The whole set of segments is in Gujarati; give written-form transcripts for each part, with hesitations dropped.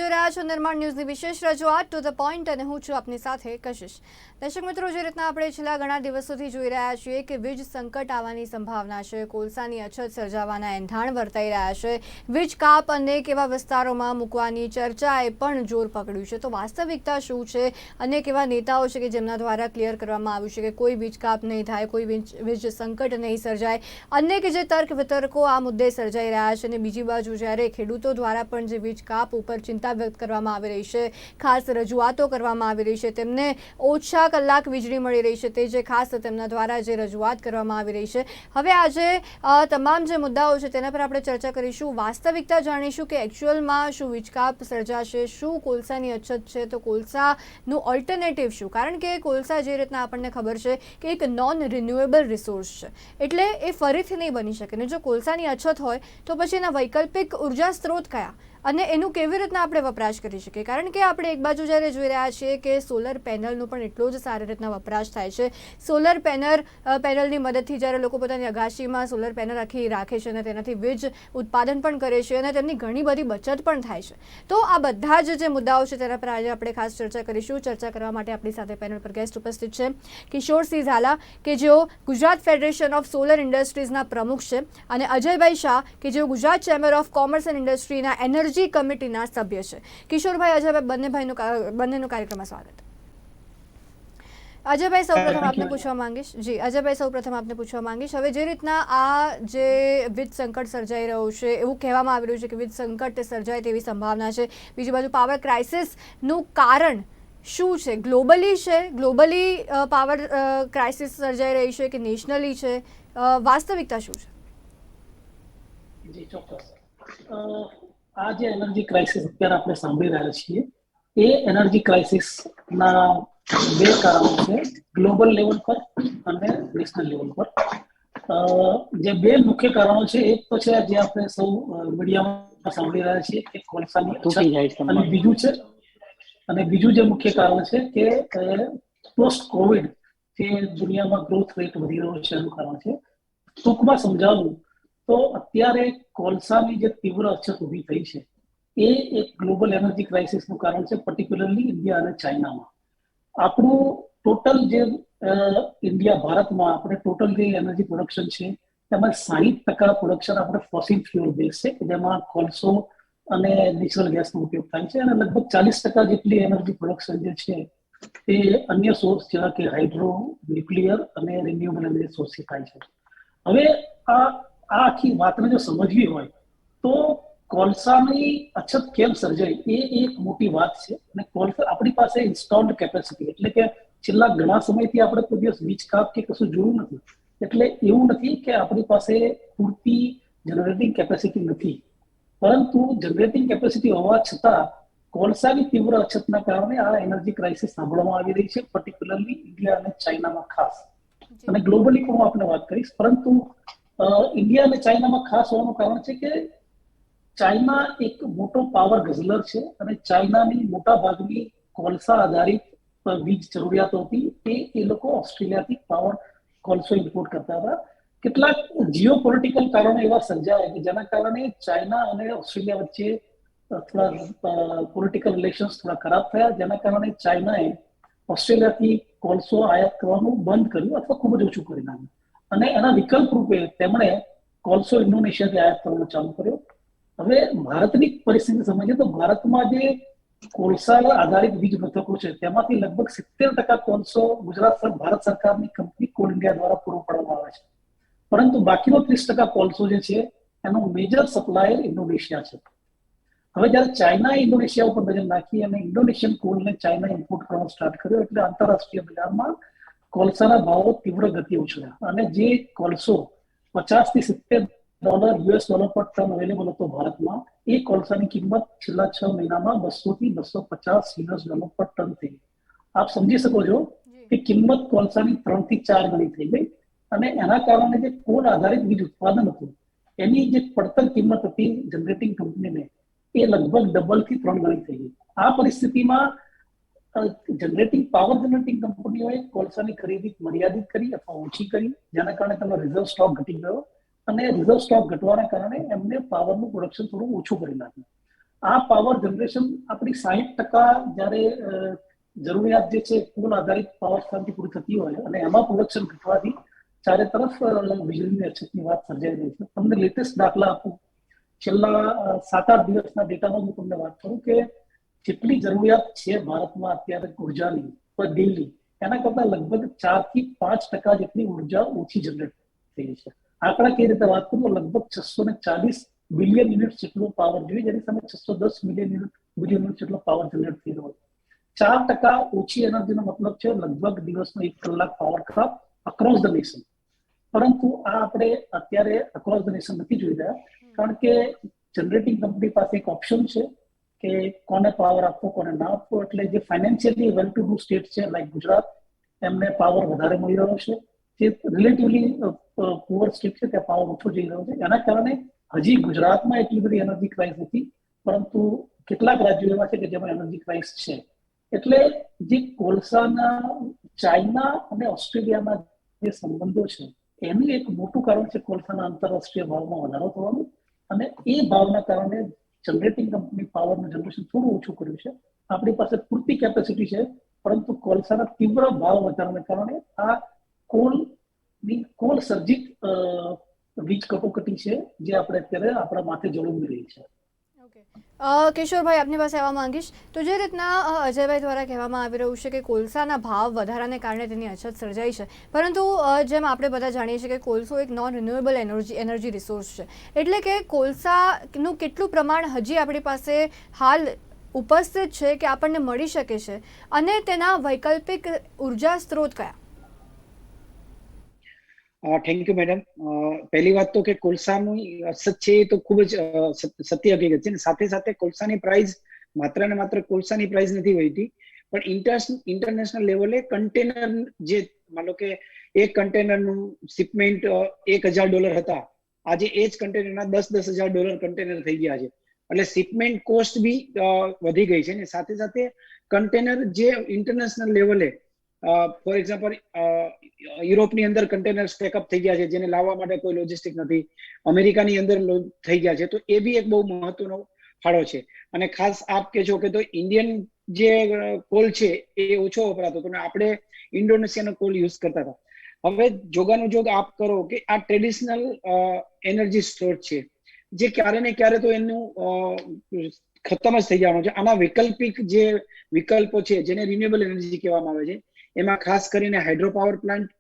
જોઈ રહ્યા છો નિર્માણ ન્યૂઝની વિશેષ રજૂઆત ટુ ધ પોઈન્ટ અને હું છું આપની સાથે કશિશ। દર્શક મિત્રો, જે રીતના આપણે છેલ્લા ઘણા દિવસોથી જોઈ રહ્યા છીએ કે વીજ સંકટ આવવાની સંભાવના છે, કોલસાની અછત સર્જાવાના એંધાણ વર્તાઈ રહ્યા છે, વીજ કાપ અનેક એવા વિસ્તારોમાં મૂકવાની ચર્ચાએ પણ જોર પકડ્યું છે। તો વાસ્તવિકતા શું છે? અનેક એવા નેતાઓ છે કે જેમના દ્વારા ક્લિયર કરવામાં આવ્યું છે કે કોઈ વીજ કાપ નહીં થાય, કોઈ વીજ સંકટ નહીં સર્જાય। અનેક જે તર્ક વિતર્કો આ મુદ્દે સર્જાઈ રહ્યા છે અને બીજી બાજુ જ્યારે ખેડૂતો દ્વારા પણ જે વીજ કાપ ઉપર ચિંતા વ્યક્ત કરવામાં આવી રહી છે, ખાસ રજૂઆતો કરવામાં આવી રહી છે, તેમને ઓછા કલાક વીજળી મળી રહી છે, તે જે ખાસ તેમના દ્વારા જે રજૂઆત કરવામાં આવી રહી છે। હવે આજે તમામ જે મુદ્દાઓ છે તેના પર આપણે ચર્ચા કરીશું, વાસ્તવિકતા જાણીશું કે એકચ્યુઅલમાં શું વીજ કાપ સર્જાશે, શું કોલસાની અછત છે, તો કોલસાનું ઓલ્ટરનેટિવ શું? કારણ કે કોલસા જે રીતના આપણને ખબર છે કે એક નોન રિન્યુએબલ રિસોર્સ છે, એટલે એ ફરીથી નહીં બની શકે ને જો કોલસાની અછત હોય તો પછી એના વૈકલ્પિક ઉર્જા સ્ત્રોત કયા અને એનું કેવી રીતના આપણે વપરાશ કરી શકીએ? કારણ કે આપણે એક બાજુ જ્યારે જોઈ રહ્યા છીએ કે સોલર પેનલનો પણ એટલો જ સારી રીતના વપરાશ થાય છે। સોલર પેનલની મદદથી જ્યારે લોકો પોતાની અગાશીમાં સોલર પેનલ આખી રાખે છે અને તેનાથી વીજ ઉત્પાદન પણ કરે છે અને તેમની ઘણી બધી બચત પણ થાય છે। તો આ બધા જ જે મુદ્દાઓ છે તેના પર આજે આપણે ખાસ ચર્ચા કરીશું। ચર્ચા કરવા માટે આપણી સાથે પેનલ પર ગેસ્ટ ઉપસ્થિત છે કિશોરસિંહ ઝાલા, કે જેઓ ગુજરાત ફેડરેશન ઓફ સોલર ઇન્ડસ્ટ્રીઝના પ્રમુખ છે, અને અજયભાઈ શાહ, કે જેઓ Gujarat chamber of commerce and ઇન્ડસ્ટ્રીના એનર્જી કમિટીના સભ્ય છે। કિશોરભાઈ, અજયભાઈ, બંનેનું કાર્યક્રમમાં સ્વાગત। અજયભાઈ, સૌપ્રથમ આપને પૂછવા માંગીશ, હવે જે રીતના આ જે વીજ સંકટ સર્જાઈ રહ્યું છે, એવું કહેવામાં આવી રહ્યું છે કે વીજ સંકટ સર્જાય તેવી સંભાવના છે, બીજી બાજુ પાવર ક્રાઇસિસનું કારણ શું છે? ગ્લોબલી છે, ગ્લોબલી પાવર ક્રાઇસિસ સર્જાઈ રહી છે કે નેશનલી છે? વાસ્તવિકતા શું છે? જી ચોક્કસ, આ જે એનર્જી ક્રાઇસિસ અત્યારે આપણે સાંભળી રહ્યા છીએ એ એનર્જી ક્રાઇસિસના બે કારણો છે, ગ્લોબલ લેવલ પર અને નેશનલ લેવલ પર। જે બે મુખ્ય કારણો છે, એક તો છે જે આપણે સૌ મીડિયામાં સાંભળી રહ્યા છીએ કે કોલસાની અછત, અને બીજું જે મુખ્ય કારણ છે કે પોસ્ટ કોવિડ જે દુનિયામાં ગ્રોથ રેટ વધી રહ્યો છે એનું કારણ છે। ટૂંકમાં સમજાવું તો અત્યારે કોલસાની જે તીવ્ર અછત ઊભી થઈ છે એ એક ગ્લોબલ એનર્જી ક્રાઇસિસનું કારણ છે, પર્ટિક્યુલરલી ઇન્ડિયા અને ચાઇનામાં। આપણું ટોટલ જે ભારતમાં આપણે ટોટલ જે એનર્જી પ્રોડક્શન છે તેમાં 60% પ્રોડક્શન આપણે ફોસિલ ફ્યુઅલ બેઝ છે, જેમાં કોલસો અને નેચરલ ગેસનો ઉપયોગ થાય છે, અને લગભગ 40% જેટલી એનર્જી પ્રોડક્શન જે છે એ અન્ય સોર્સ જેવા કે હાઇડ્રો, ન્યુક્લિયર અને રિન્યુએબલ એનર્જી સોર્સથી થાય છે। હવે આ આખી વાતને જો સમજવી હોય તો કોલસાની અછત કેમ સર્જાય એ એક મોટી વાત છે, અને કોલસા આપણી પાસે ઇન્સ્ટોલ્ડ કેપેસિટી, એટલે કે છેલ્લા ઘણા સમયથી આપણે કોઈ દિવસ વીજ કાપ કે કશું જોયું નથી, એટલે એવું નથી કે આપણી પાસે પૂરતી જનરેટિંગ કેપેસિટી નથી, પરંતુ જનરેટિંગ કેપેસિટી હોવા છતાં કોલસાની તીવ્ર અછતના કારણે આ એનર્જી ક્રાઇસિસ સાંભળવામાં આવી રહી છે, પર્ટિક્યુલરલી ઇન્ડિયા અને ચાઇનામાં ખાસ, અને ગ્લોબલી પણ હું આપણે વાત કરીશ, પરંતુ ઇન્ડિયા અને ચાઇનામાં ખાસ હોવાનું કારણ છે કે ચાઇના એક મોટો પાવર ગઝલર છે, અને ચાઇનાની મોટા ભાગની કોલસા આધારિત વીજ જરૂરિયાતો હતી એ લોકો ઓસ્ટ્રેલિયાથી પાવર કોલસો ઇમ્પોર્ટ કરતા હતા। કેટલાક જીઓ પોલિટિકલ કારણો એવા સર્જાયા કે જેના કારણે ચાઇના અને ઓસ્ટ્રેલિયા વચ્ચે થોડા પોલિટિકલ રિલેશન્સ થોડા ખરાબ થયા, જેના કારણે ચાઇનાએ ઓસ્ટ્રેલિયાથી કોલસો આયાત કરવાનું બંધ કર્યું અથવા ખૂબ જ ઓછું કરી નાખ્યું, અને એના વિકલ્પ રૂપે તેમણે કોલસો ઇન્ડોનેશિયાથી આયાત કરવાનું ચાલુ કર્યો। હવે ભારતની પરિસ્થિતિ સમજીએ તો ભારતમાં જે કોલસા આધારિત વીજ મથકો છે તેમાંથી લગભગ 70% કોલસો ભારત સરકારની કંપની કોલ ઇન્ડિયા દ્વારા પૂરો પાડવામાં આવે છે, પરંતુ બાકીનો 30% કોલસો જે છે એનો મેજર સપ્લાયર ઇન્ડોનેશિયા છે। હવે જ્યારે ચાઇનાએ ઇન્ડોનેશિયા ઉપર નજર નાખી અને ઇન્ડોનેશિયન કોલને ચાઇના ઇમ્પોર્ટ કરવાનું સ્ટાર્ટ કર્યો, એટલે આંતરરાષ્ટ્રીય બજારમાં કોલસાના ભાવો તીવ્ર ગતિ ઉછળ્યા, અને જે કોલસો $50 થી $70 પર ટન અવેલેબલ હતો ભારતમાં, એ કોલસાની કિંમત છેલ્લા 6 મહિનામાં $200 થી $250 પર ટન થઈ ગઈ। આપ સમજી શકો છો કે કિંમત કોલસાની 3 થી 4 ગણી થઈ ગઈ, અને એના કારણે જે કોલ આધારિત વીજ ઉત્પાદન હતું એની જે પડતર કિંમત હતી જનરેટિંગ કંપનીને એ લગભગ ડબલ થી 3 ગણી થઈ ગઈ। આ પરિસ્થિતિમાં પાવર જનરેટિંગ કંપનીઓએ કોલસાની ખરીદી મર્યાદિત કરી અથવા ઓછી કરી, જેના કારણે તેમનો રિઝર્વ સ્ટોક ઘટી ગયો, અને રિઝર્વ સ્ટોક ઘટવાના કારણે એમને પાવરનું પ્રોડક્શન થોડું ઓછું કરી નાખ્યું। આ પાવર જનરેશન આપણી 60% જ્યારે જરૂરિયાત જે છે કુલ આધારિત પાવર સ્થાનથી પૂરી થતી હોય અને એમાં પ્રોડક્શન ઘટવાથી ચારે તરફ વીજળીની અછતની વાત સર્જાઈ રહી છે. તમને લેટેસ્ટ દાખલા આપું, છેલ્લા 7-8 દિવસના ડેટામાં હું તમને વાત કરું કે જેટલી જરૂરિયાત છે ભારતમાં અત્યારે ઉર્જાની પર દિલ્હી, એના કરતા લગભગ 4 થી 5% જેટલી ઉર્જા ઓછી જનરેટ થઈ છે. આંકડા કઈ રીતે વાત કરું તો લગભગ 640 બિલિયન યુનિટ જેટલો પાવર જોઈએ, જેની સામે 610 બિલિયન યુનિટ જેટલો પાવર જનરેટ થઈ રહ્યો છે. 4% ઓછી એનર્જીનો મતલબ છે લગભગ દિવસનો 1 કલાક power craft across the nation. પરંતુ આ આપણે અત્યારે અક્રોસ ધ નેશન નથી જોઈ રહ્યા, કારણ કે જનરેટિંગ કંપની પાસે એક ઓપ્શન છે કે કોને પાવર આપવો કોને ના આપવો. એટલે જે financially well to do state છે લાઈક ગુજરાત, એમને પાવર વધારે મળી રહ્યો છે. જે રિલેટિવલી પુઅર સ્ટેટ છે ત્યાં પાવર ઓછો જઈ રહ્યો છે. એના કારણે હજી ગુજરાતમાં એટલી બધી એનર્જી ક્રાઇસ નથી, પરંતુ કેટલાક રાજ્યો એવા છે કે જેમાં એનર્જી ક્રાઇસ છે. એટલે જે કોલસાના ચાઇના અને ઓસ્ટ્રેલિયાના જે સંબંધો છે એનું એક મોટું કારણ છે કોલસાના આંતરરાષ્ટ્રીય ભાવમાં વધારો થવાનું, અને એ ભાવના કારણે જનરેટિંગ કંપની પાવરનું જનરેશન થોડું ઓછું કર્યું છે. આપણી પાસે પૂરતી કેપેસિટી છે, પરંતુ કોલસાના તીવ્ર ભાવ વધારાને કારણે આ કોલ સર્જિત વીજ કટોકટી છે જે આપણે અત્યારે આપણા માથે જળોમી રહી છે. કિશોરભાઈ, આપની પાસે આવવા માંગીશ. તો જે રીતના અજયભાઈ દ્વારા કહેવામાં આવી રહ્યું છે કે કોલસાના ભાવ વધારાને કારણે તેની અછત સર્જાઈ છે, પરંતુ જેમ આપણે બધા જાણીએ છીએ કે કોલસો એક નોન રિન્યુએબલ એનર્જી રિસોર્સ છે, એટલે કે કોલસાનું કેટલું પ્રમાણ હજી આપણી પાસે હાલ ઉપસ્થિત છે કે આપણને મળી શકે છે, અને તેના વૈકલ્પિક ઉર્જા સ્ત્રોત કયા? Thank you madam. પહેલી વાત તો કે કોલસાની અછત છે એ તો ખૂબ જ સત્ય હકીકત છે. સાથે સાથે કોલસાની પ્રાઇસ માત્ર ને માત્ર કોલસાની પ્રાઇસ નથી વધી, પણ ઇન્ટરનેશનલ લેવલે કન્ટેનર જે માનો કે એક કન્ટેનરનું શિપમેન્ટ $1,000 હતા, આજે એ જ કન્ટેનરના $10,000 કન્ટેનર થઈ ગયા છે. એટલે શિપમેન્ટ કોસ્ટ બી વધી ગઈ છે. ને સાથે સાથે કન્ટેનર જે ઇન્ટરનેશનલ લેવલે ફોર એક્ઝામ્પલ યુરોપની અંદર કન્ટેનર સ્ટેકઅપ થઈ ગયા છે, જેને લાવવા માટે કોઈ લોજિસ્ટિક નથી. અમેરિકાની અંદર થઈ ગયા છે. તો એ બી એક બહુ મહત્વનો ફાળો છે. અને ખાસ આપ કે છો કે તો ઇન્ડિયન જે કોલ છે એ ઓછો વપરાતો હતો, આપણે ઇન્ડોનેશિયાનો કોલ યુઝ કરતા હતા. હવે જોગાનો જોગ આપ કરો કે આ ટ્રેડિશનલ એનર્જી સ્ત્રોત છે જે ક્યારે ને ક્યારે તો એનું ખતમ જ થઈ જવાનું છે. આના વૈકલ્પિક જે વિકલ્પો છે જેને રિન્યુએબલ એનર્જી કહેવામાં આવે છે, એમાં ખાસ કરીને hydro power plant,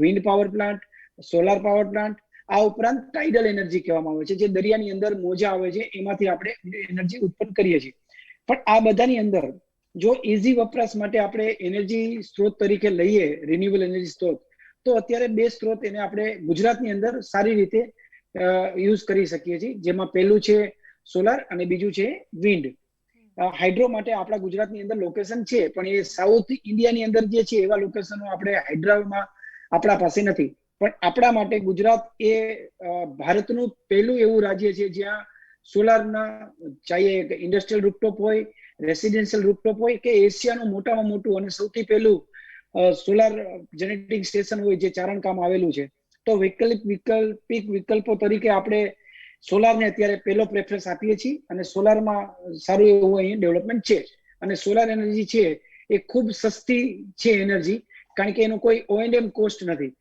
wind power plant, solar power plant, આ ઉપરાંત ટાઇડલ એનર્જી કહેવામાં આવે છે, જે દરિયાની અંદર મોજા આવે છે એમાંથી આપણે એનર્જી ઉત્પન્ન કરીએ છીએ. પણ આ બધાની અંદર જો ઇઝી વપરાશ માટે આપણે એનર્જી સ્ત્રોત તરીકે લઈએ રિન્યુએબલ એનર્જી સ્ત્રોત, તો અત્યારે બે સ્ત્રોત એને આપણે ગુજરાતની અંદર સારી રીતે યુઝ કરી શકીએ છીએ. જેમાં પહેલું છે સોલાર અને બીજું છે વિન્ડ. હાઇડ્રો માટે આપણા ગુજરાતની અંદર લોકેશન છે, પણ એ સાઉથ ઇન્ડિયાની અંદર જે છે એવા લોકેશનો આપણે હાઇડ્રામાં આપણા પાસે નથી. પણ આપણા માટે ગુજરાત એ ભારતનું પહેલું એવું રાજ્ય છે જ્યાં સોલારના ચાહે ઇન્ડસ્ટ્રીયલ રૂફટોપ હોય, રેસિડેન્શિયલ રૂફટોપ હોય, કે એશિયાનું મોટામાં મોટું અને સૌથી પહેલું સોલાર જનરેટિંગ સ્ટેશન હોય જે ચારણકામ આવેલું છે. તો વૈકલ્પિક વિકલ્પો તરીકે આપણે સોલારને અત્યારે પહેલો પ્રેફરન્સ આપીએ છીએ, અને સોલારમાં સારું એવું અહીં ડેવલપમેન્ટ છે. અને સોલાર એનર્જી છે એ ખૂબ સસ્તી છે એનર્જી, કારણ કે એનો કોઈ O&M કોસ્ટ નથી.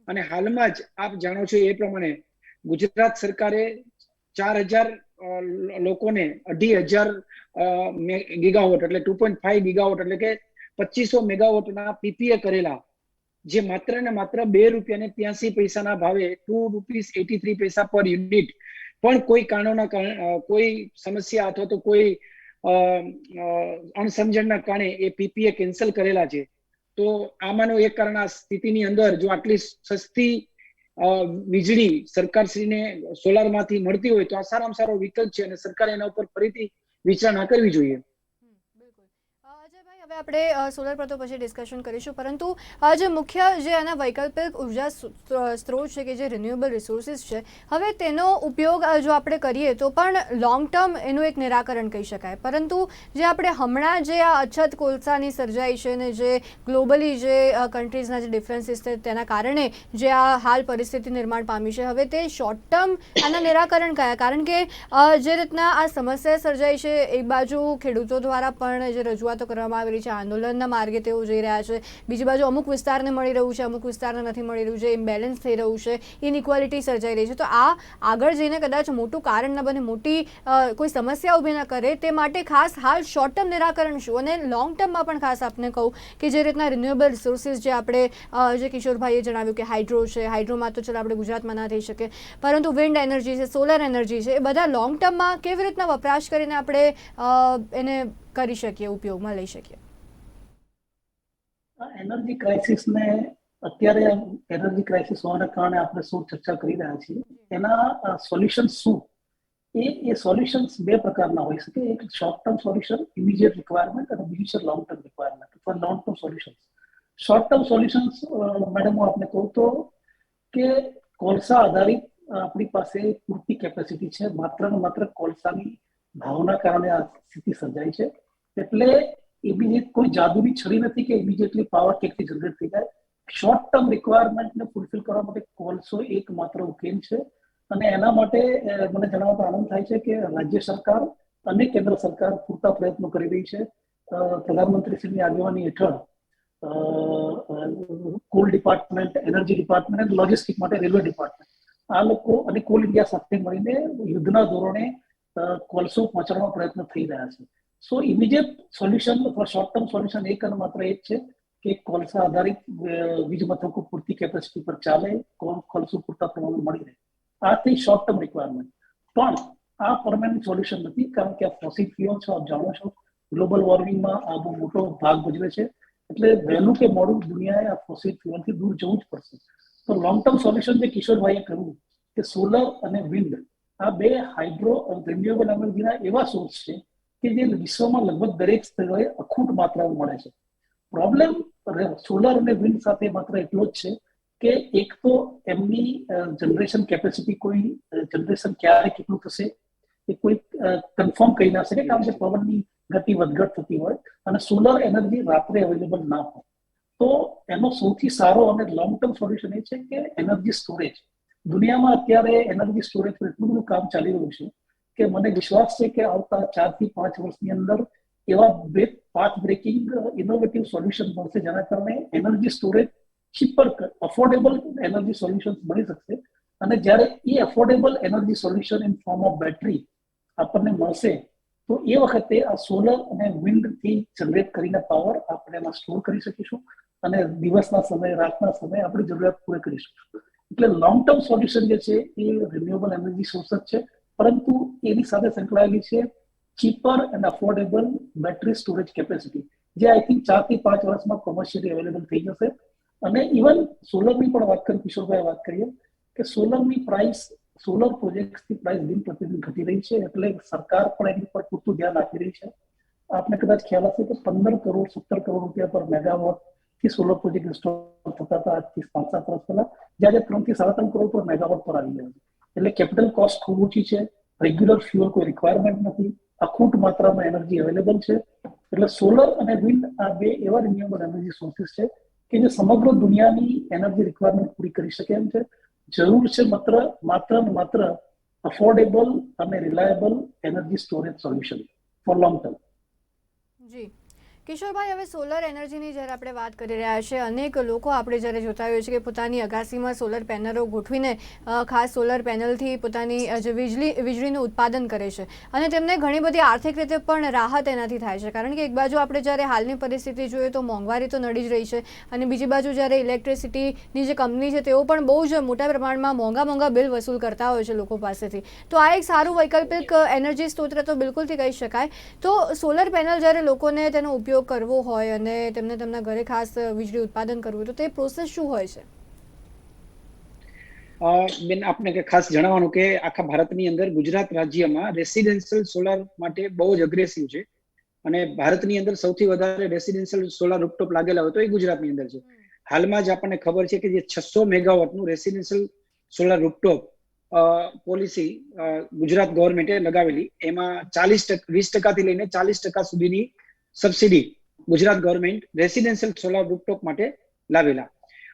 અને હાલમાં જ આપ જાણો છો એ પ્રમાણે ગુજરાત સરકારે 4,000 લોકોને 2,500 ગીગાવોટ એટલે 2.5 ગીગાવોટ એટલે કે 2500 મેગાવોટના PPA કરેલા, જે માત્ર ને માત્ર ₹2.83 ભાવે ₹2.83 પર યુનિટ, પણ કોઈ કારણોના કોઈ સમસ્યા અથવા તો કોઈ અણસમજણના કારણે એ PPA કેન્સલ કરેલા છે. તો આમાંનું એક કારણ આ સ્થિતિની અંદર જો આટલી સસ્તી વીજળી સરકારશ્રીને સોલારમાંથી મળતી હોય તો આ સારામાં સારો વિકલ્પ છે, અને સરકારે એના ઉપર ફરીથી વિચારણા કરવી જોઈએ. હવે આપણે સોલર પર તો પછી ડિસ્કશન કરીશું, પરંતુ જે મુખ્ય જે આના વૈકલ્પિક ઉર્જા સ્ત્રોત છે કે જે રિન્યુએબલ રિસોર્સિસ છે, હવે તેનો ઉપયોગ જો આપણે કરીએ તો પણ લોંગ ટર્મ એનું એક નિરાકરણ કહી શકાય. પરંતુ જે આપણે હમણાં જે આ અછત કોલસાની સર્જાઈ છે ને જે ગ્લોબલી જે કન્ટ્રીઝના જે ડિફરન્સીસ છે તેના કારણે જે આ હાલ પરિસ્થિતિ નિર્માણ પામી છે, હવે તે શોર્ટ ટર્મ આના નિરાકરણ કયા? કારણ કે જે રીતના આ સમસ્યા સર્જાઈ છે, એક બાજુ ખેડૂતો દ્વારા પણ જે રજૂઆતો કરવામાં આવી રહી છે, આંદોલનના માર્ગે તેઓ જઈ રહ્યા છે, બીજી બાજુ અમુક વિસ્તારને મળી રહ્યું છે, અમુક વિસ્તારને નથી મળી રહ્યું છે, ઇમ્બેલેન્સ થઈ રહ્યું છે, ઇનઇક્વાલિટી સર્જાઈ રહી છે. તો આ આગળ જઈને કદાચ મોટું કારણ ન બને, મોટી કોઈ સમસ્યા ઊભી ન કરે, તે માટે ખાસ હાલ શોર્ટ ટર્મ નિરાકરણ શું, અને લોંગ ટર્મમાં પણ ખાસ આપને કહું કે જે રીતના રિન્યુએબલ રિસોર્સિસ જે આપણે જે કિશોરભાઈએ જણાવ્યું કે હાઇડ્રો છે, હાઇડ્રોમાં તો ચલો આપણે ગુજરાતમાં ના થઈ શકે, પરંતુ વિન્ડ એનર્જી છે, સોલર એનર્જી છે, એ બધા લોંગ ટર્મમાં કેવી રીતના વપરાશ કરીને આપણે એને કરી શકીએ, ઉપયોગમાં લઈ શકીએ? એનર્જી ક્રાઇસિસને અત્યારે એનર્જી ક્રાઇસિસ હોવાના કારણે આપણે શું ચર્ચા કરી રહ્યા છીએ, એના સોલ્યુશન શું? એ સોલ્યુશન્સ બે પ્રકારના હોઈ શકે. એક short term solution, immediate requirement, અને બીજું છે લોંગ ટર્મ રિક્વાયરમેન્ટ અથવા long term solutions. Short term solutions madam હું આપને કહું તો કે કોલસા આધારિત આપણી પાસે પૂરતી કેપેસિટી છે, માત્ર ને માત્ર કોલસાની ભાવના કારણે આ સ્થિતિ સર્જાઈ છે. એટલે ઇમિડિયેટ કોઈ જાદુની છડી નથી કે ઇમિડિયેટલી પાવર ક્યાંકથી જનરેટ થઈ જાય. શોર્ટ ટર્મ રિક્વાયરમેન્ટને ફૂલફિલ કરવા માટે કોલસો એકમાત્ર ઉકેલ છે. અને એના માટે મને જણાવવા આનંદ થાય છે કે રાજ્ય સરકાર અને કેન્દ્ર સરકાર પૂરતા પ્રયત્નો કરી રહી છે. પ્રધાનમંત્રીશ્રીની આગેવાની હેઠળ કોલ ડિપાર્ટમેન્ટ, એનર્જી ડિપાર્ટમેન્ટ અને લોજિસ્ટિક માટે રેલવે ડિપાર્ટમેન્ટ, આ લોકો અને કોલ ઇન્ડિયા સાથે મળીને યુદ્ધના ધોરણે કોલસો પહોંચાડવાનો પ્રયત્ન થઈ રહ્યા છે. સો ઇમિડિયેટ સોલ્યુશન અથવા શોર્ટ ટર્મ સોલ્યુશન એક અને માત્ર એક છે કે કોલસા આધારિત વીજ મથકો પૂરતી કેપેસિટી પર ચાલે, કોલસો પૂરતા પ્રમાણમાં મળી રહે. આ થઈ શોર્ટ ટર્મ રિક્વાયરમેન્ટ. પણ આ પરમાનન્ટ સોલ્યુશન નથી, કારણ કે આ ફોસિલ ફ્યુઅલ છે, આપ જાણો છો ગ્લોબલ વોર્મિંગમાં આ બહુ મોટો ભાગ ભજવે છે. એટલે વહેલું કે મોડું દુનિયાએ આ ફોસિલ ફ્યુઅલથી દૂર જવું જ પડશે. તો લોંગ ટર્મ સોલ્યુશન જે કિશોરભાઈએ કહ્યું કે સોલર અને વિન્ડ, આ બે હાઇડ્રો રિન્યુએબલ એનર્જીના એવા સોર્સ છે કે જે વિશ્વમાં લગભગ દરેક સ્થળોએ અખૂટ માત્રામાં મળે છે. પ્રોબ્લેમ સોલર અને વિન્ડ સાથે માત્ર એટલો જ છે કે એક તો એમની જનરેશન કેપેસિટી, કોઈ જનરેશન ક્યારે કેટલું થશે એ કોઈ કન્ફર્મ કહી ના શકે, કારણ કે પવનની ગતિ વધઘટ થતી હોય અને સોલર એનર્જી રાત્રે અવેલેબલ ના હોય. તો એનો સૌથી સારો અને લોંગ ટર્મ સોલ્યુશન એ છે કે એનર્જી સ્ટોરેજ. દુનિયામાં અત્યારે એનર્જી સ્ટોરેજ પર એટલું બધું કામ ચાલી રહ્યું છે કે મને વિશ્વાસ છે કે આવતા 4 થી 5 વર્ષની અંદર એવા બે પાથ બ્રેકિંગ ઇનોવેટિવ સોલ્યુશન મળશે જેના કારણે energy storage cheaper, affordable energy solution મળી શકશે. અને જ્યારે એ affordable energy solution in form of battery આપણને મળશે, તો એ વખતે આ સોલર અને વિન્ડ થી જનરેટ કરીને પાવર આપણે એમાં સ્ટોર કરી શકીશું અને દિવસના સમયે, રાતના સમયે આપણી જરૂરિયાત પૂરી કરી શકીશું. એટલે લોંગ ટર્મ સોલ્યુશન જે છે એ રિન્યુએબલ એનર્જી સોર્સ જ છે, પરંતુ એની સાથે સંકળાયેલી છે cheaper and affordable battery storage capacity, જે આઈ થિંક 4 થી 5 વર્ષમાં કોમર્શિયલી અવેલેબલ થઈ જશે. અને ઇવન સોલરની પણ વાત કરી, કિશોરભાઈ વાત કરીએ કે સોલરની પ્રાઇસ, સોલર પ્રોજેક્ટની પ્રાઇસ દિન પ્રતિદિન ઘટી રહી છે. એટલે સરકાર પણ એની પર પૂરતું ધ્યાન આપી રહી છે. આપને કદાચ ખ્યાલ હશે કે 15 કરોડ 17 કરોડ રૂપિયા પર મેગાવોટ થી સોલર પ્રોજેક્ટ ઇન્સ્ટોલ થતા હતા આજથી 5-7 વર્ષ પહેલા, જ્યારે 3 થી 3.5 કરોડ પર મેગાવોટ પર આવી ગયા છે. એટલે કેપિટલ કોસ્ટ ખૂબ ઓછી છે, રેગ્યુલર ફ્યુઅલ કોઈ રિક્વાયરમેન્ટ નથી, અખૂટ માત્રામાં એનર્જી અવેલેબલ છે. એટલે સોલર અને વિન્ડ આ બે એવા રિન્યુએબલ એનર્જી સોર્સિસ છે કે જે સમગ્ર દુનિયાની એનર્જી રિક્વાયરમેન્ટ પૂરી કરી શકે એમ છે. જરૂર છે માત્ર અફોર્ડેબલ અને reliable energy storage solution for long term. જી કિશોરભાઈ, હવે સોલર એનર્જીની જ્યારે આપણે વાત કરી રહ્યા છીએ, અનેક લોકો આપણે જ્યારે જોતા હોઈએ છીએ કે પોતાની અગાસીમાં સોલર પેનલો ગોઠવીને ખાસ સોલર પેનલથી પોતાની જે વીજળીનું ઉત્પાદન કરે છે અને તેમને ઘણી બધી આર્થિક રીતે પણ રાહત એનાથી થાય છે. કારણ કે એક બાજુ આપણે જ્યારે હાલની પરિસ્થિતિ જોઈએ તો મોંઘવારી તો નડી જ રહી છે, અને બીજી બાજુ જ્યારે ઇલેક્ટ્રિસિટીની જે કંપની છે તેઓ પણ બહુ જ મોટા પ્રમાણમાં મોંઘા બિલ વસૂલ કરતા હોય છે લોકો પાસેથી. તો આ એક સારું વૈકલ્પિક એનર્જી સ્ત્રોત તો બિલકુલથી કહી શકાય. તો સોલર પેનલ જ્યારે લોકોને તેનો ઉપયોગ કરવો હોય અને તેમને તેમના ઘરે ખાસ વીજળી ઉત્પાદન કરવું, તો તે પ્રોસેસ શું હોય છે? બેન, આપને ખાસ જણાવવાનું કે આખા ભારતની અંદર ગુજરાત રાજ્યમાં રેસિડેન્શિયલ સોલાર માટે બહુ જ અગ્રેસિવ છે. અને ભારતની અંદર સૌથી વધારે રેસિડેન્શિયલ સોલાર રૂફટોપ લાગેલા હોય તો એ ગુજરાતની અંદર છે. હાલમાં જ આપણને ખબર છે કે જે 600 મેગાવોટનું residential solar rooftop policy Gujarat ગવર્મેન્ટે લગાવેલી, એમાં 20% થી લઈને 40% સુધીની subsidy Gujarat government residential solar rooftop માટે લાવેલા.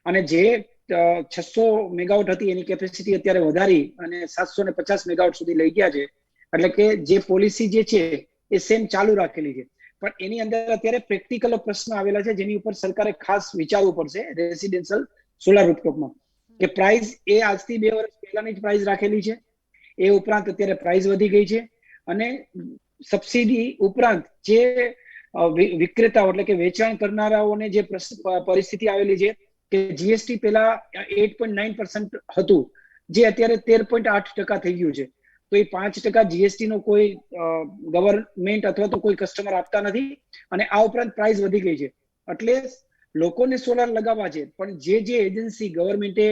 અને જે 600 મેગાવોટ હતી એની કેપેસિટી અત્યારે વધારી અને 750 મેગાવોટ સુધી લઈ ગયા છે. એટલે કે જે પોલિસી જે છે એ સેમ ચાલુ રાખેલી છે, પણ એની અંદર અત્યારે પ્રેક્ટિકલ પ્રશ્ન આવેલા છે જેની ઉપર સરકારે ખાસ વિચારવું પડશે રેસિડેન્શિયલ સોલાર રૂફટોપમાં, કે પ્રાઇસ એ આજથી 2 વર્ષ પહેલાની જ પ્રાઇસ રાખેલી છે. એ ઉપરાંત અત્યારે પ્રાઇસ વધી ગઈ છે અને સબસિડી ઉપરાંત જે વિક્રેતાઓ એટલે કે વેચાણ કરનારાઓને જે પરિસ્થિતિ આવેલી છે કે જીએસટી પેલા 8.9% હતું, જે અત્યારે 13.8% થઈ ગયું છે. તો એ 5% જીએસટી નો કોઈ ગવર્મેન્ટ અથવા તો કોઈ કસ્ટમર આપતા નથી, અને આ ઉપરાંત પ્રાઇસ વધી ગઈ છે. એટલે લોકોને સોલાર લગાવવા છે, પણ જે એજન્સી ગવર્મેન્ટે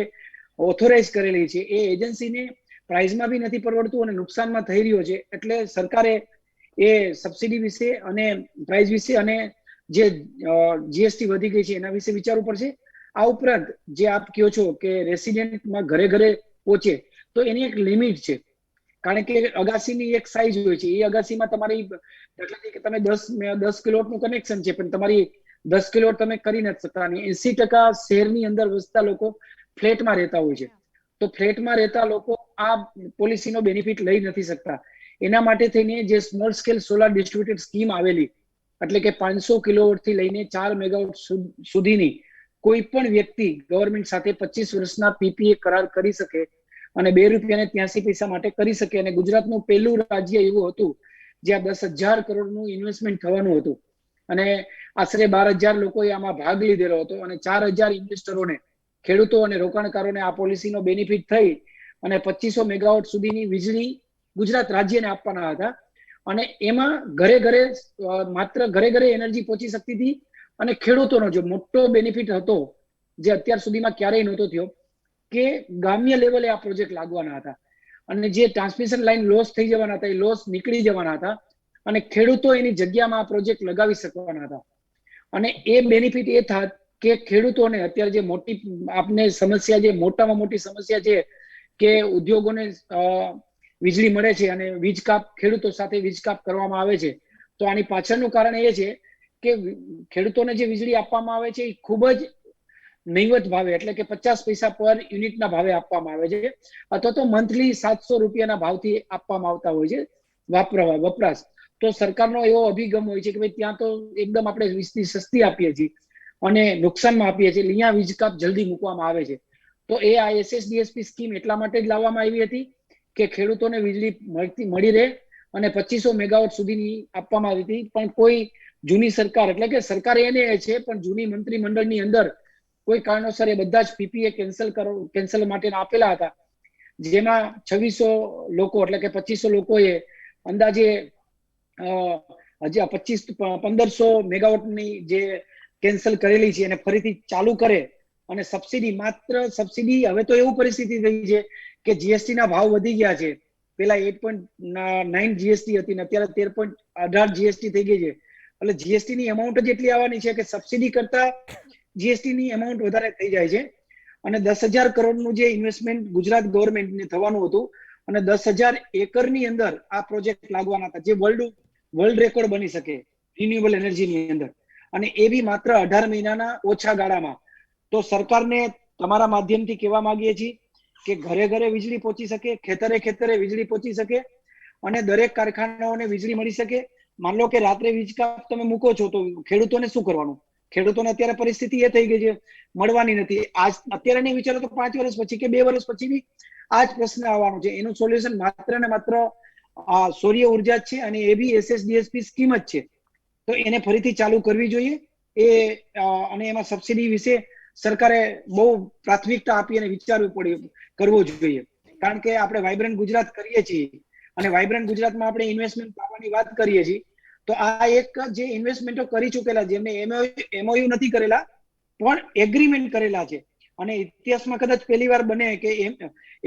ઓથોરાઇઝ કરેલી છે એ એજન્સીને પ્રાઇસમાં બી નથી પરવડતું અને નુકસાનમાં થઈ રહ્યો છે. એટલે સરકારે એ સબસિડી વિશે અને પ્રાઇસ વિશે અને જે જીએસટી વધી ગઈ છે એના વિશે વિચારવું પડશે. આ ઉપરાંત જે આપ કહો છો કે રેસિડેન્ટમાં ઘરે ઘરે પહોંચે, તો એની એક લિમિટ છે. કારણ કે અગાસીની એક સાઈઝ હોય છે, એ અગાસીમાં તમારી એટલે કે તમે 10 કિલોવોટનું કનેક્શન છે, પણ તમારી 10 કિલોવોટ તમે કરી નથી શકતા. અને 80% શહેરની અંદર વસતા લોકો ફ્લેટમાં રહેતા હોય છે. તો ફ્લેટમાં રહેતા લોકો આ પોલિસીનો બેનિફિટ લઈ નથી શકતા. એના માટે થઈને જે small scale solar distributed scheme આવેલી, એટલે કે 500 કિલોવોટ થી લઈને 4 મેગાવોટ સુધીની કોઈ પણ વ્યક્તિ ગવર્મેન્ટ સાથે 25 વર્ષના પીપીએ કરાર કરી શકે અને ₹2.83 માટે કરી શકે. અને ગુજરાતનું પહેલું રાજ્ય એવું હતું જ્યાં 10,000 કરોડનું ઇન્વેસ્ટમેન્ટ થવાનું હતું અને આશરે 12,000 લોકોએ આમાં ભાગ લીધેલો હતો. અને 4,000 ઇન્વેસ્ટરોને, ખેડૂતો અને રોકાણકારોને આ પોલિસીનો બેનિફિટ થઈ અને 2500 મેગાવોટ સુધીની વીજળી ગુજરાત રાજ્યને આપવાના હતા. અને એમાં ઘરે ઘરે માત્ર ઘરે ઘરે એનર્જી પહોંચી શકતી હતી. અને ખેડૂતોનો જો મોટો બેનિફિટ હતો, જે અત્યાર સુધીમાં ક્યારેય નહોતો થયો, કે ગ્રામ્ય લેવલે આ પ્રોજેક્ટ લાગવાના હતા અને જે ટ્રાન્સમિશન લાઈન લોસ થઈ જવાના હતા એ લોસ નીકળી જવાના હતા અને ખેડૂતો એની જગ્યામાં આ પ્રોજેક્ટ લગાવી શકવાના હતા. અને એ બેનિફિટ એ થાત કે ખેડૂતોને અત્યારે જે મોટી આપને સમસ્યા, જે મોટામાં મોટી સમસ્યા છે કે ઉદ્યોગોને વીજળી મળે છે અને વીજ કાપ, ખેડૂતો સાથે વીજ કાપ કરવામાં આવે છે, તો આની પાછળનું કારણ એ છે કે ખેડૂતોને જે વીજળી આપવામાં આવે છે એ ખૂબ જ નહીવત ભાવે, એટલે કે 50 પૈસા પર યુનિટના ભાવે આપવામાં આવે છે, અથવા તો મંથલી 700 રૂપિયાના ભાવથી આપવામાં આવતા હોય છે વપરાશ. તો સરકારનો એવો અભિગમ હોય છે કે ભાઈ ત્યાં તો એકદમ આપણે વીજળી સસ્તી આપીએ છીએ અને નુકસાનમાં આપીએ છીએ, અહીંયા વીજ કાપ જલ્દી મૂકવામાં આવે છે. તો એ આ SSDSP સ્કીમ એટલા માટે જ લાવવામાં આવી હતી કે ખેડૂતોને વીજળી મળી રહે અને 2500 મેગાવોટ સુધીની આપવામાં આવી હતી. પણ કોઈ જૂની સરકાર, એટલે કે સરકાર એને છે પણ જૂની મંત્રીમંડળની અંદર કોઈ કારણોસર એ બધા જ પીપીએ કેન્સલ માટે આપેલા હતા, જેમાં 2600 લોકો એટલે કે 2500 લોકોએ અંદાજે 1500 મેગાવોટની જે કેન્સલ કરેલી છે એને ફરીથી ચાલુ કરે. અને સબસિડી હવે તો એવું પરિસ્થિતિ થઈ છે કે જીએસટી ના ભાવ વધી ગયા છે. પેલા 8.9 જીએસટી હતી ને અત્યારે 13.18 જીએસટી થઈ ગઈ છે. એટલે જીએસટી ની અમાઉન્ટ જ એટલી આવવાની છે કે સબસિડી કરતા જીએસટી ની અમાઉન્ટ વધારે થઈ જાય છે. અને 10,000 કરોડનું જે ઇન્વેસ્ટમેન્ટ ગુજરાત ગવર્મેન્ટને થવાનું હતું અને 10,000 એકરની અંદર આ પ્રોજેક્ટ લાગવાના હતા, જે વર્લ્ડ રેકોર્ડ બની શકે રિન્યુએબલ એનર્જીની અંદર, અને એ બી માત્ર 18 મહિનાના ઓછા ગાળામાં. તો સરકારને તમારા માધ્યમથી કહેવા માંગીએ છીએ કે ઘરે ઘરે વીજળી પહોંચી શકે, ખેતરે ખેતરે વીજળી પહોંચી શકે અને દરેક કારખાનાઓને વીજળી મળી શકે. માન લો કે રાત્રે વીજ કાપ તમે મૂકો છો તો ખેડૂતોને શું કરવાનું? ખેડૂતોને અત્યારે પરિસ્થિતિ એ થઈ ગઈ છે, મળવાની નથી. અત્યારે નહીં વિચારો તો 5 વર્ષ પછી કે 2 વર્ષ પછી બી આ જ પ્રશ્ન આવવાનો છે. એનું સોલ્યુશન માત્ર ને માત્ર સૌર્ય ઉર્જા છે અને એ બી SSDSP સ્કીમ જ છે. તો એને ફરીથી ચાલુ કરવી જોઈએ અને એમાં સબસિડી વિશે સરકારે બહુ પ્રાથમિકતા આપી અને કરવો જોઈએ. કારણ કે આપણે વાઇબ્રન્ટ ગુજરાત કરીએ છીએ અને વાઇબ્રન્ટ ગુજરાતમાં આપણે ઇન્વેસ્ટમેન્ટ લાવવાની વાત કરીએ છીએ. તો આ એક જે ઇન્વેસ્ટમેન્ટો કરી ચૂકેલા, જેમને MOU નથી કરેલા પણ એગ્રીમેન્ટ કરેલા છે, અને ઇતિહાસમાં કદાચ પહેલી વાર બને કે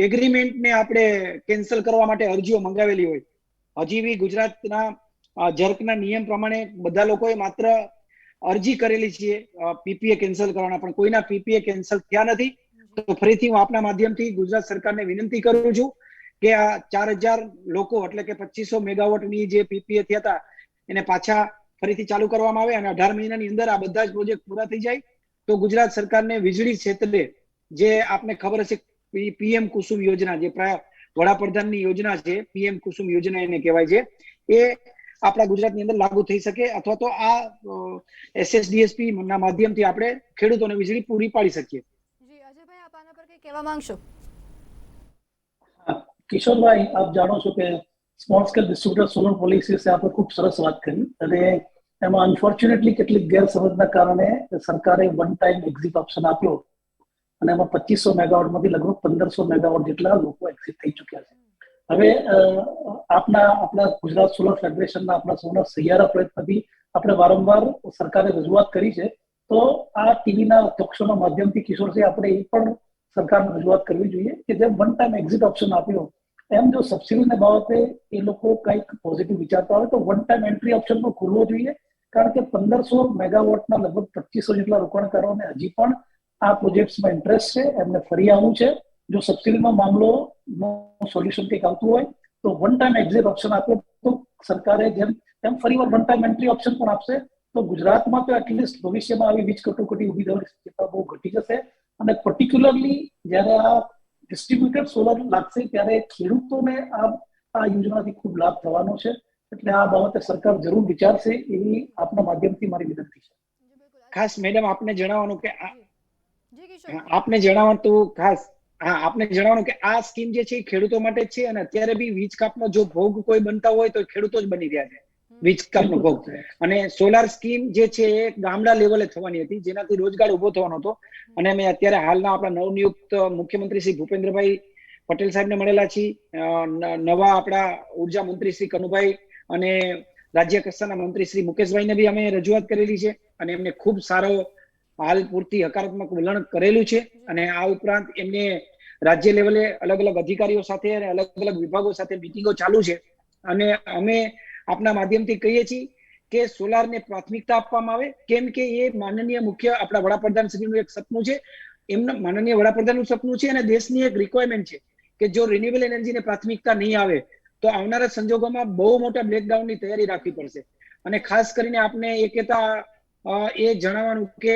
એગ્રીમેન્ટને આપણે કેન્સલ કરવા માટે અરજીઓ મંગાવેલી હોય. હજી બી ગુજરાતના જર્કના નિયમ પ્રમાણે બધા લોકોએ માત્ર અરજી કરેલી છે પીપીએ કેન્સલ કરવાના, પણ કોઈના પીપીએ કેન્સલ થયા નથી. તો ફરીથી હું આપના માધ્યમથી ગુજરાત સરકારને વિનંતી કરું છું કે આ 4000 લોકો એટલે કે 2500 મેગાવોટની જે પીપીએ થયા હતા એને પાછા ફરીથી ચાલુ કરવામાં આવે અને 18 મહિનાની અંદર આ બધા જ પ્રોજેક્ટ પૂરા થઈ જાય તો ગુજરાત સરકારને વીજળી ક્ષેત્રે જે આપને ખબર હશે પીએમ કુસુમ યોજના, જે વડાપ્રધાનની યોજના છે, પીએમ કુસુમ યોજના એને કહેવાય છે, એ આપણા ગુજરાતની અંદર લાગુ થઈ શકે અથવા તો આ એસએસડીએસપી ના માધ્યમથી આપણે ખેડૂતોને વીજળી પૂરી પાડી શકીએ. જી અજયભાઈ, આપ આના પર કંઈ કહેવા માંગશો? કિશોરભાઈ, આપ જાણો છો કે small scale distributor solar policy છે, આપણે ખૂબ સરસ વાત કરી અને એમાં અનફોર્ચ્યુનેટલી કેટલીક ગેરસમજના કારણે સરકારે વન ટાઈમ એક્ઝિટ ઓપ્શન આપ્યો અને એમાં 2500 મેગાવોટમાંથી લગભગ 1500 મેગાવોટ જેટલા લોકો એક્ઝિટ થઈ ચૂક્યા છે. હવે આપણા ગુજરાત સોલર ફેડરેશનના આપણા સૌના સહિયારા પ્રયત્નથી આપણે વારંવાર સરકારે રજૂઆત કરી છે. તો આ ટીવીના ટોકશોના માધ્યમથી કિશોરસિંહ આપણે એ પણ સરકારને રજૂઆત કરવી જોઈએ કે જેમ વન ટાઈમ એક્ઝિટ ઓપ્શન આપ્યો એમ જો સબસિડીના બાબતે એ લોકો કંઈક પોઝિટિવ વિચારતા હોય તો વન ટાઈમ એન્ટ્રી ઓપ્શન પણ ખોલવો જોઈએ, કારણ કે 1500 મેગાવોટના લગભગ 2500 જેટલા રોકાણકારોને હજી પણ આ પ્રોજેક્ટ્સમાં ઇન્ટરેસ્ટ છે, એમને ફરી આવવું છે. જો સબસિડીનો મામલો સોલ્યુશન કંઈક આવતું હોય તો વન ટાઈમ એક્ઝિટ ઓપ્શન આપ્યો તો સરકારે જેમ ફરીવાર વન ટાઈમ એન્ટ્રી ઓપ્શન પણ આપશે તો ગુજરાતમાં તો એટલીસ્ટ ભવિષ્યમાં આવી વીજ કટોકટી ઊભી થવાની શક્યતા બહુ ઘટી જશે. અને પર્ટિક્યુલરલી જ્યારે આ ડિસ્ટ્રીબ્યુટેડ સોલર લાગશે ત્યારે ખેડૂતોને આ યોજનાથી ખૂબ લાભ થવાનો છે. એટલે આ બાબતે સરકાર જરૂર વિચારશે એવી આપના માધ્યમથી મારી વિનંતી છે. ખાસ મેડમ આપને જણાવવાનું કે જી કિશોર, આપને જણાવવાનું કે આ સ્કીમ જે છે એ ખેડૂતો માટે જ છે અને અત્યારે બી વીજ કાપનો જો ભોગ કોઈ બનતા હોય તો ખેડૂતો જ બની રહ્યા છે વીજ કાપનો ભોગ. અને સોલાર સ્કીમ જે છે એ ગામડા લેવલે થવાની હતી જેનાથી રોજગાર ઉભો થવાનો હતો. અને અમે અત્યારે હાલના આપણા નવનિયુક્ત મુખ્યમંત્રી શ્રી ભૂપેન્દ્રભાઈ પટેલ સાહેબને મળેલા છીએ, નવા આપણા ઉર્જા મંત્રી શ્રી કનુભાઈ અને રાજ્ય કક્ષાના મંત્રી શ્રી મુકેશભાઈને બી અમે રજૂઆત કરેલી છે અને એમને ખૂબ સારો હાલ પૂરતી હકારાત્મક વલણ કરેલું છે. અને આ ઉપરાંત એમને રાજ્ય લેવલે અલગ અલગ અધિકારીઓ સાથે અને અલગ અલગ વિભાગો સાથે મિટિંગો ચાલુ છે. અને અમે આપના માધ્યમથી કહીએ છીએ કે સોલારને પ્રાથમિકતા આપવામાં આવે, કેમ કે એ માનનીય મુખ્ય આપણા વડાપ્રધાન શ્રીનું એક સપનું છે, એમના માનનીય વડાપ્રધાનનું સપનું છે અને દેશની એક રિક્વાયરમેન્ટ છે કે જો રિન્યુએબલ એનર્જીને પ્રાથમિકતા નહીં આવે તો આવનારા સંજોગોમાં બહુ મોટા બ્લેકડાઉનની તૈયારી રાખવી પડશે. અને ખાસ કરીને આપને એ કહેતા એ જણાવવાનું કે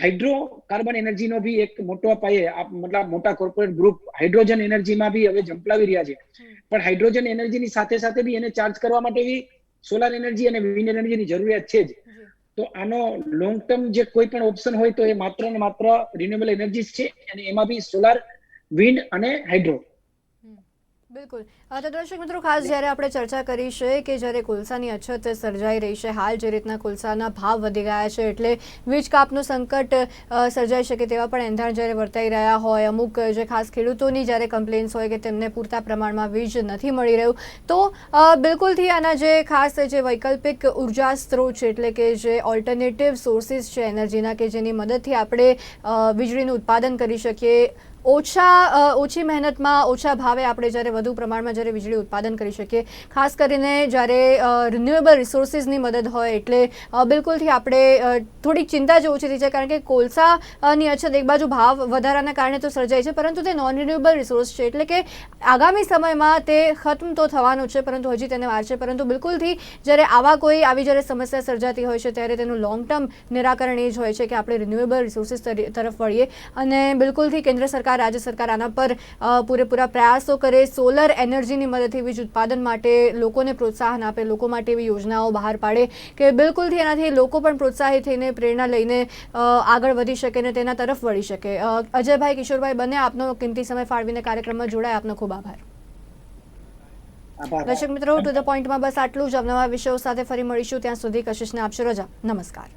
હાઇડ્રો કાર્બન એનર્જીનો બી એક મોટો પાયે મતલબ મોટા કોર્પોરેટ ગ્રુપ હાઇડ્રોજન એનર્જીમાં બી હવે ઝંપલાવી રહ્યા છે. પણ હાઇડ્રોજન એનર્જીની સાથે સાથે બી એને ચાર્જ કરવા માટે બી સોલાર એનર્જી અને વિન્ડ એનર્જીની જરૂરિયાત છે જ. તો આનો લોંગ ટર્મ જે કોઈ પણ ઓપ્શન હોય તો એ માત્ર ને માત્ર રિન્યુએબલ એનર્જી છે અને એમાં બી સોલાર, વિન્ડ અને હાઇડ્રો. બિલકુલ. તો દર્શક મિત્રો, ખાસ જ્યારે આપણે ચર્ચા કરી છે કે જ્યારે કોલસાની અછત સર્જાઈ રહી છે, હાલ જે રીતના કોલસાના ભાવ વધી ગયા છે એટલે વીજ કાપનું સંકટ સર્જાઈ શકે તેવા પણ એંધાણ જ્યારે વર્તાઈ રહ્યા હોય, અમુક જે ખાસ ખેડૂતોની જ્યારે કમ્પ્લેન્સ હોય કે તેમને પૂરતા પ્રમાણમાં વીજ નથી મળી રહ્યું, તો બિલકુલથી આના જે ખાસ જે વૈકલ્પિક ઉર્જા સ્ત્રોત છે એટલે કે જે ઓલ્ટરનેટિવ સોર્સિસ છે એનર્જીના કે જેની મદદથી આપણે વીજળીનું ઉત્પાદન કરી શકીએ, ઓછી મહેનતમાં ઓછા ભાવે આપણે જ્યારે વધુ પ્રમાણમાં જ્યારે વીજળી ઉત્પાદન કરી શકીએ, ખાસ કરીને જ્યારે રિન્યુએબલ રિસોર્સિસની મદદ હોય એટલે બિલકુલથી આપણે થોડીક ચિંતા જ ઓછી થઈ જાય, કારણ કે કોલસાની અછત એક બાજુ ભાવ વધારાના કારણે તો સર્જાય છે પરંતુ તે નોન રિન્યુએબલ રિસોર્સ છે એટલે કે આગામી સમયમાં તે ખત્મ તો થવાનું છે પરંતુ હજી તેને વાર છે. પરંતુ બિલકુલથી જ્યારે આવી જ્યારે સમસ્યા સર્જાતી હોય છે ત્યારે તેનું લોંગ ટર્મ નિરાકરણ એ જ હોય છે કે આપણે રિન્યુએબલ રિસોર્સિસ તરફ વળીએ અને બિલકુલથી કેન્દ્ર સરકાર, રાજ્ય સરકાર આના પર પૂરેપૂરા પ્રયાસો કરે, સોલર એનર્જીની મદદથી વીજ ઉત્પાદન માટે લોકોને પ્રોત્સાહન આપે, લોકો માટે એવી યોજનાઓ બહાર પાડે કે બિલકુલથી એનાથી લોકો પણ પ્રોત્સાહિત થઈને પ્રેરણા લઈને આગળ વધી શકે અને તેના તરફ વળી શકે. અજયભાઈ, કિશોરભાઈ બંને આપનો કિંમતી સમય ફાળવીને કાર્યક્રમમાં જોડાયા, આપનો ખૂબ આભાર. દર્શક મિત્રો, ટુ ધ પોઈન્ટમાં બસ આટલું જ. અવનવા વિષયો સાથે ફરી મળીશું, ત્યાં સુધી કશિશને આપશો રજા. નમસ્કાર.